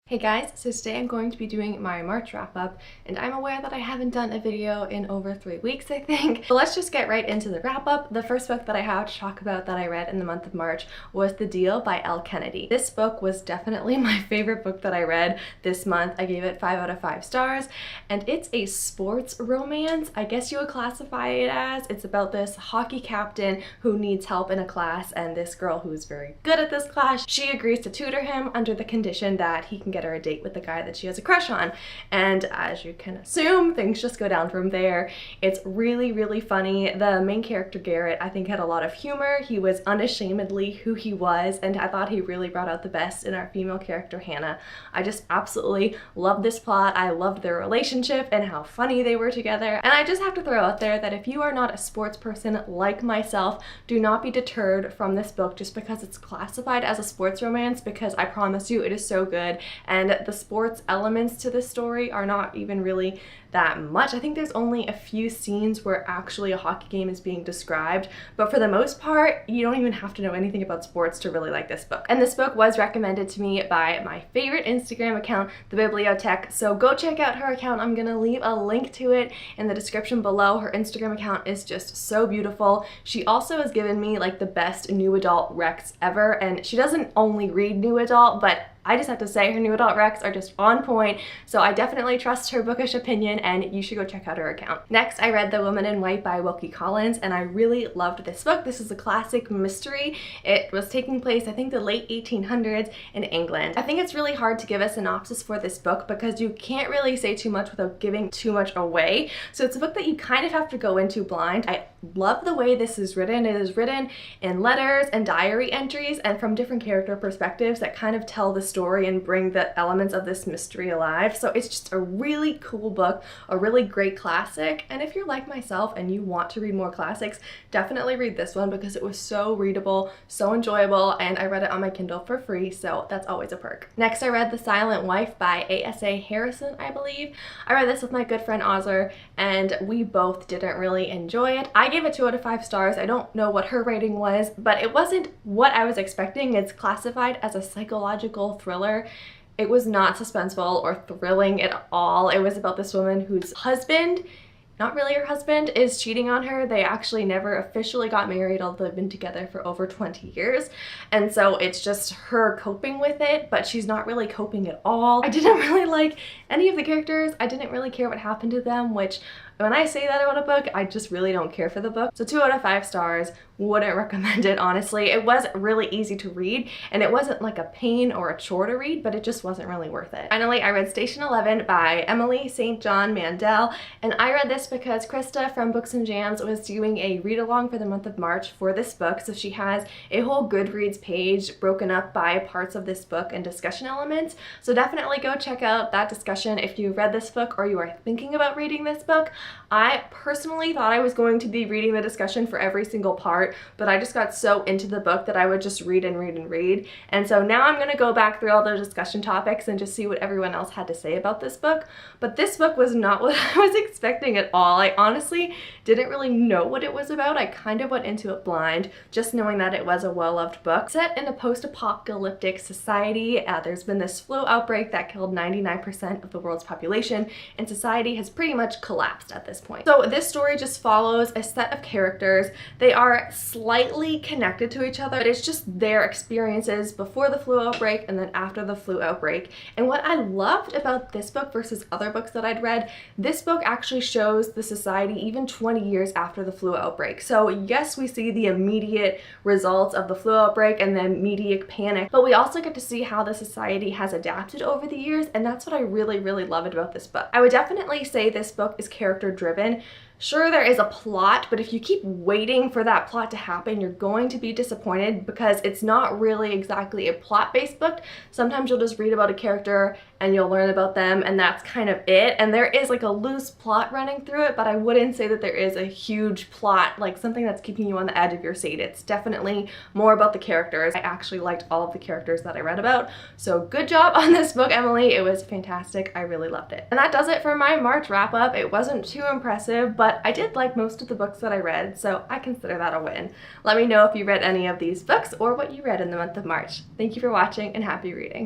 Hey guys, so today I'm going to be doing my March wrap up, and I'm aware that I haven't done a video in over 3 weeks, I think. So let's just get right into the wrap up. The first book that I have to talk about that I read in the month of March was The Deal by Elle Kennedy. This book was definitely my favorite book that I read this month. I gave it 5 out of 5 stars, and it's a sports romance, I guess you would classify it as. It's about this hockey captain who needs help in a class, and this girl who's very good at this class, she agrees to tutor him under the condition that he can get her a date with the guy that she has a crush on. And as you can assume, things just go down from there. It's really, really funny. The main character, Garrett, I think had a lot of humor. He was unashamedly who he was, and I thought he really brought out the best in our female character, Hannah. I just absolutely loved this plot. I loved their relationship and how funny they were together. And I just have to throw out there that if you are not a sports person like myself, do not be deterred from this book just because it's classified as a sports romance, because I promise you it is so good. And the sports elements to this story are not even really that much. I think there's only a few scenes where actually a hockey game is being described, but for the most part, you don't even have to know anything about sports to really like this book. And this book was recommended to me by my favorite Instagram account, The Bibliothèque, so go check out her account. I'm gonna leave a link to it in the description below. Her Instagram account is just so beautiful. She also has given me like the best new adult recs ever, and she doesn't only read new adult, but I just have to say her new adult recs are just on point, so I definitely trust her bookish opinion, and you should go check out her account. Next, I read The Woman in White by Wilkie Collins, and I really loved this book. This is a classic mystery. It was taking place, I think, the late 1800s in England. I think it's really hard to give a synopsis for this book because you can't really say too much without giving too much away, so it's a book that you kind of have to go into blind. I love the way this is written. It is written in letters and diary entries and from different character perspectives that kind of tell the story and bring the elements of this mystery alive. So it's just a really cool book, a really great classic, and if you're like myself and you want to read more classics, definitely read this one because it was so readable, so enjoyable, and I read it on my Kindle for free, so that's always a perk. Next, I read The Silent Wife by A.S.A. Harrison, I believe. I read this with my good friend Ozzer, and we both didn't really enjoy it. I gave it 2 out of 5 stars. I don't know what her rating was, but it wasn't what I was expecting. It's classified as a psychological thriller. It was not suspenseful or thrilling at all. It was about this woman whose husband, not really her husband, is cheating on her. They actually never officially got married, although they've been together for over 20 years. And so it's just her coping with it, but she's not really coping at all. I didn't really like any of the characters. I didn't really care what happened to them, which when I say that about a book, I just really don't care for the book. So 2 out of 5 stars, wouldn't recommend it, honestly. It was really easy to read, and it wasn't like a pain or a chore to read, but it just wasn't really worth it. Finally, I read Station 11 by Emily St. John Mandel, and I read this because Krista from Books and Jams was doing a read-along for the month of March for this book, so she has a whole Goodreads page broken up by parts of this book and discussion elements, so definitely go check out that discussion if you read this book or you are thinking about reading this book. I personally thought I was going to be reading the discussion for every single part, but I just got so into the book that I would just read and read and read. And so now I'm gonna go back through all the discussion topics and just see what everyone else had to say about this book. But this book was not what I was expecting at all. I honestly didn't really know what it was about. I kind of went into it blind, just knowing that it was a well-loved book. Set in a post-apocalyptic society, there's been this flu outbreak that killed 99% of the world's population, and society has pretty much collapsed at this point. So this story just follows a set of characters. They are slightly connected to each other, but it's just their experiences before the flu outbreak and then after the flu outbreak. And what I loved about this book versus other books that I'd read, this book actually shows the society even 20 years after the flu outbreak. So yes, we see the immediate results of the flu outbreak and the immediate panic, but we also get to see how the society has adapted over the years, and that's what I really, really loved about this book. I would definitely say this book is character driven. Sure, there is a plot, but if you keep waiting for that plot to happen, you're going to be disappointed because it's not really exactly a plot-based book. Sometimes you'll just read about a character and you'll learn about them, and that's kind of it. And there is like a loose plot running through it, but I wouldn't say that there is a huge plot, like something that's keeping you on the edge of your seat. It's definitely more about the characters. I actually liked all of the characters that I read about, so good job on this book, Emily. It was fantastic. I really loved it. And that does it for my March wrap-up. It wasn't too impressive, but I did like most of the books that I read, so I consider that a win. Let me know if you read any of these books or what you read in the month of March. Thank you for watching, and happy reading.